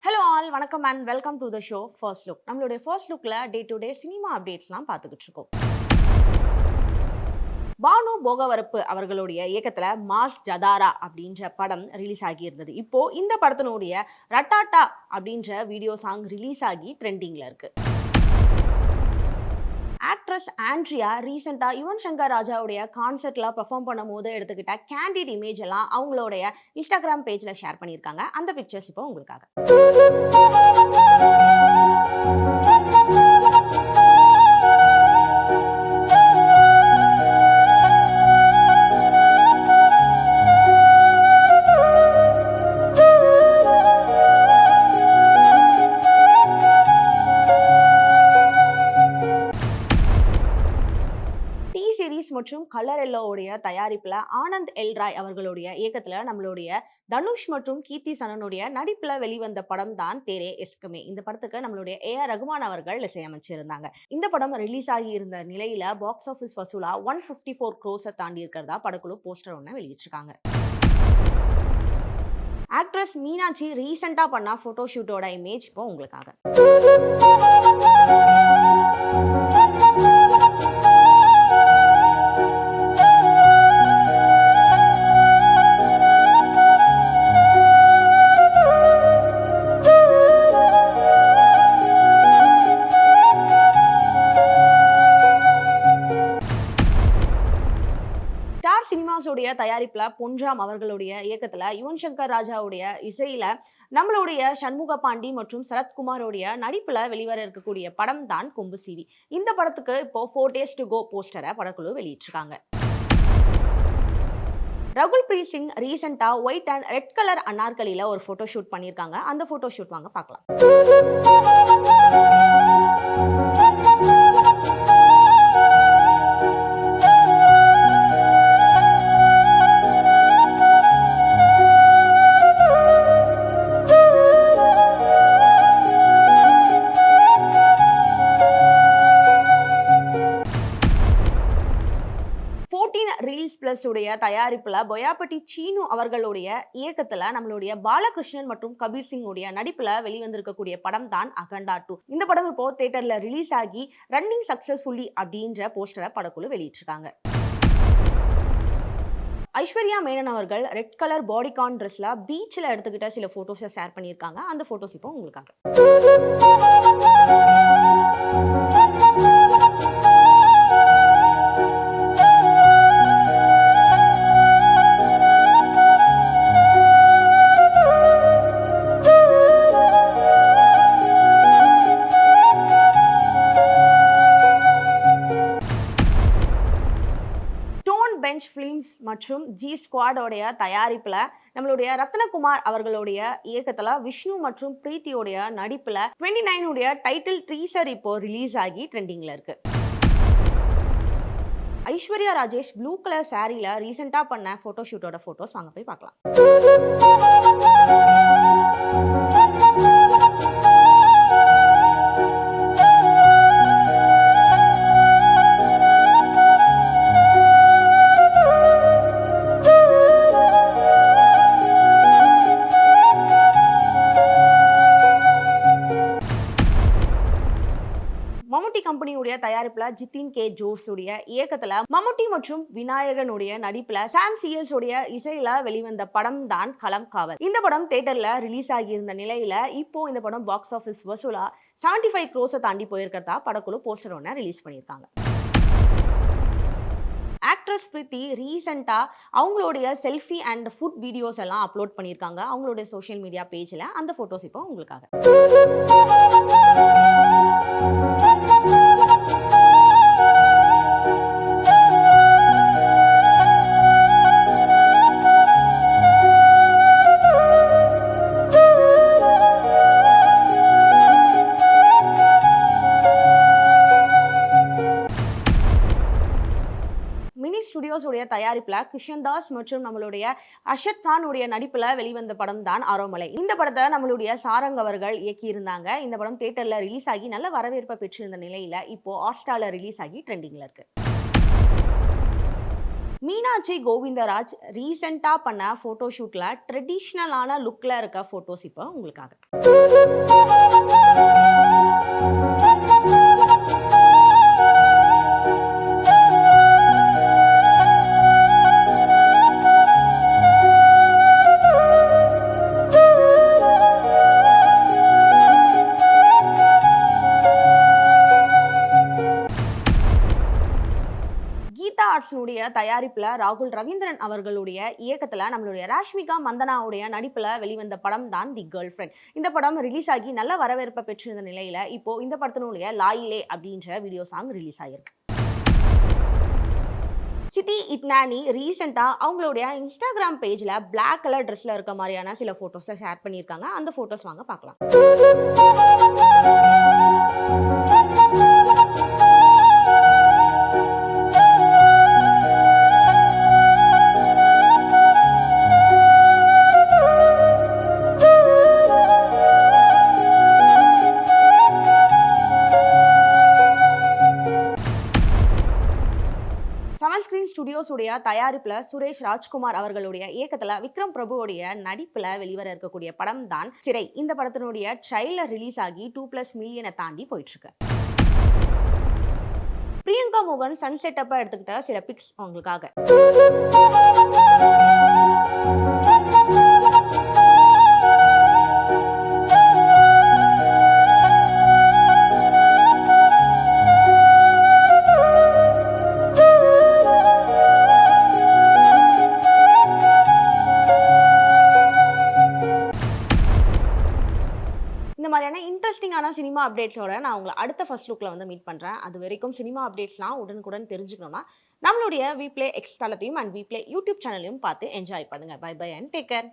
Hello all வணக்கம் and welcome to the show first look. நம்மளுடைய first லுக்ல day to day cinema அப்டேட்ஸ்லாம் பார்த்துக்கிட்டு இருக்கோம். பானு போகவரப்பு அவர்களுடைய இயக்கத்துல மாஸ் ஜதாரா அப்படின்ற படம் ரிலீஸ் ஆகியிருந்தது. இப்போ இந்த படத்தினுடைய ரட்டாட்டா அப்படின்ற வீடியோ சாங் ரிலீஸ் ஆகி ட்ரெண்டிங்ல இருக்கு. ஆக்ட்ரஸ் ஆண்ட்ரியா ரீசெண்டா யுவன் சங்கர் ராஜாவுடைய கான்சர்ட்ல பெர்ஃபார்ம் பண்ணும்போது எடுத்துக்கிட்ட கேண்டிட் இமேஜ் எல்லாம் அவங்களுடைய இன்ஸ்டாகிராம் பேஜ்ல ஷேர் பண்ணியிருக்காங்க. அந்த பிக்சர்ஸ் இப்போ உங்களுக்காக. சீரிஸ் மற்றும் கலர் எல்லோவுடைய தயாரிப்புல ஆனந்த் எல் ராய் அவர்களுடைய இயக்கத்துல நம்மளுடைய தனுஷ் மற்றும் கீர்த்தி சனனுடைய நடிப்புல வெளிவந்த படம் தான் தேரே இஸ்க் மே. இந்த படத்துக்கு நம்மளுடைய ஏஆர் ரகுமான் அவர்கள் இசையமைச்சிருந்தாங்க. இந்த படம் ரிலீஸ் ஆகி இருந்த நிலையில பாக்ஸ் ஆஃபீஸ் வசூலா 154 crores தாண்டி இருக்கிறதா படக்குழு போஸ்டர் ஒன்று வெளியிட்டிருக்காங்க. ஆக்ட்ரஸ் மீனாட்சி ரீசெண்டா பண்ண போட்டோ ஷூட்டோட இமேஜ் இப்போ உங்களுக்காக. ஸ்டார் சினிமாஸோடைய தயாரிப்புல பொன்ராம் அவர்களுடைய இயக்கத்துல யுவன் சங்கர் ராஜாவுடைய இசையில நம்மளுடைய சண்முக பாண்டி மற்றும் சரத்குமாரோடைய நடிப்புல வெளிவர இருக்கக்கூடிய படம் தான் கொம்பு சீவி. இந்த படத்துக்கு இப்போ 4 days to go போஸ்டரை படக்குழு வெளியிட்டிருக்காங்க. ரகுல் பிரீத் சிங் ரீசெண்டா ஒயிட் அண்ட் ரெட் கலர் அனார்கலியில ஒரு போட்டோ ஷூட் பண்ணியிருக்காங்க. அந்த போட்டோ ஷூட் வாங்க பார்க்கலாம். ரீல்ஸ் பிளஸ் உடைய தயாரிப்புல பொயாபட்டி சீனு அவர்களுடைய இயக்கத்துல நம்மளுடைய பாலகிருஷ்ணன் மற்றும் கபீர் சிங் உடைய நடிப்புல வெளிவந்திருக்கக்கூடிய படம் தான் அகண்டா 2. இந்த படம் இப்போ தியேட்டர்ல ரிலீஸ் ஆகி ரன்னிங் சக்சஸ்ஃபுல்லி அப்படின்ற போஸ்டரை படக்குழு வெளியிட்டிருக்காங்க. ஐஸ்வர்யா மேனன் அவர்கள் ரெட் கலர் பாடிகான் ட்ரெஸ்ல பீச்ல எடுத்துக்கிட்ட சில போட்டோஸை ஷேர் பண்ணியிருக்காங்க. அந்த போட்டோஸ் இப்போ உங்களுக்காக. பெஞ்ச் ஃபிலிம்ஸ் மற்றும் ஜி ஸ்குவாடோடைய தயாரிப்புல நம்மளுடைய ரத்னகுமார் அவர்களுடைய இயக்கத்துல விஷ்ணு மற்றும் பிரீத்தியோடைய நடிப்புல 29 உடைய டைட்டில் ட்ரீசர் இப்போ ரிலீஸ் ஆகி ட்ரெண்டிங்ல இருக்கு. ஐஸ்வர்யா ராஜேஷ் ப்ளூ கலர் சாரியில ரீசெண்டா பண்ண போட்டோ ஷூட்டோட போட்டோஸ் வாங்க போய் பார்க்கலாம். மம்முட்டி கம்பெனியுடைய தயாரிப்புல ஜித்தின் கே ஜோஸ் உடைய இயக்கத்துல மம்முட்டி மற்றும் விநாயகனுடைய நடிப்புல சாம் சிஎஸ் உடைய இசையில வெளிவந்த படம் தான் களம் காவல். இந்த படம் தியேட்டர்ல ரிலீஸ் ஆகி இருந்த நிலையில இப்போ இந்த படம் பாக்ஸ் ஆஃபீஸ் வசூலா 75 crores தாண்டி போயிருக்கிறதா படக்குழு போஸ்டர் ஒன்று ரிலீஸ் பண்ணியிருக்காங்க. ஆக்ட்ரஸ் பிரீத்தி ரீசெண்டா அவங்களுடைய செல்ஃபி அண்ட் ஃபுட் வீடியோஸ் எல்லாம் அப்லோட் பண்ணியிருக்காங்க அவங்களுடைய சோஷியல் மீடியா பேஜ்ல. அந்த போட்டோஸ் இப்போ உங்களுக்காக. ஸ்டுடியோஸ் உடைய தயாரிப்புல கிஷன் தாஸ் மற்றும் நம்மளுடைய அஷத் கான் உடைய நடிப்புல வெளிவந்த படம் தான் ஆரோமலை. இந்த படத்தை நம்மளுடைய சாரங் அவர்கள் இயக்கி இருந்தாங்க. இந்த படம் தியேட்டர்ல ரிலீஸ் ஆகி நல்ல வரவேற்பை பெற்றிருந்த நிலையில இப்போ ஹாட்ஸ்டார்ல ரிலீஸ் ஆகி ட்ரெண்டிங்ல இருக்கு. மீனாட்சி கோவிந்தராஜ் ரீசெண்டா பண்ண போட்டோ ஷூட்ல ட்ரெடிஷ்னலான லுக்ல இருக்க போட்டோஸ் இப்போ உங்களுக்காக. கீதா ஆர்ட்ஸ்னுடைய தயாரிப்புல ராகுல் ரவீந்திரன் அவர்களுடைய இயக்கத்துல நம்மளுடைய ராஷ்மிகா மந்தனாவுடைய நடிப்புல வெளிவந்த படம் தான் தி கேர்ள் ஃப்ரெண்ட். இந்த படம் ரிலீஸ் ஆகி நல்ல வரவேற்பை பெற்றிருந்த நிலையில இப்போ இந்த படத்தினுடைய லாயிலே அப்படின்ற வீடியோ சாங் ரிலீஸ் ஆயிருக்கு. சித்தி இட்னானி ரீசெண்டா அவங்களுடைய இன்ஸ்டாகிராம் பேஜ்ல பிளாக் கலர் ட்ரெஸ்ல இருக்க மாதிரியான சில போட்டோஸை ஷேர் பண்ணியிருக்காங்க. அந்த போட்டோஸ் வாங்க பார்க்கலாம். சமல் ஸ்கிரீன் ஸ்டுடியோஸ் உடைய தயாரிப்புல சுரேஷ் ராஜ்குமார் அவர்களுடைய இயக்கத்துல விக்ரம் பிரபுவோடைய நடிப்புல வெளிவர இருக்கக்கூடிய படம் தான் சிறை. இந்த படத்தினுடைய ட்ரைலர் ரிலீஸ் ஆகி 2+ மில்லியனை தாண்டி போயிட்டு இருக்கு. பிரியங்கா மோகன் சன்செட் அப்ப எடுத்துக்கிட்ட சில பிக்ஸ் உங்களுக்காக. இந்த மாதிரியான இன்ட்ரெஸ்டிங்கான சினிமா அப்டேட்ஸோட நான் உங்களை அடுத்த ஃபர்ஸ்ட் லுக்ல வந்து மீட் பண்றேன். அது வரைக்கும் சினிமா அப்டேட்ஸ்லாம் உடனுக்குடன் தெரிஞ்சுக்கணும்னா நம்மளுடைய விப்ளே எக்ஸ் தளத்தையும் அண்ட் விப்ளே யூடியூப் சேனலையும் பார்த்து என்ஜாய் பண்ணுங்க. Bye bye and take care.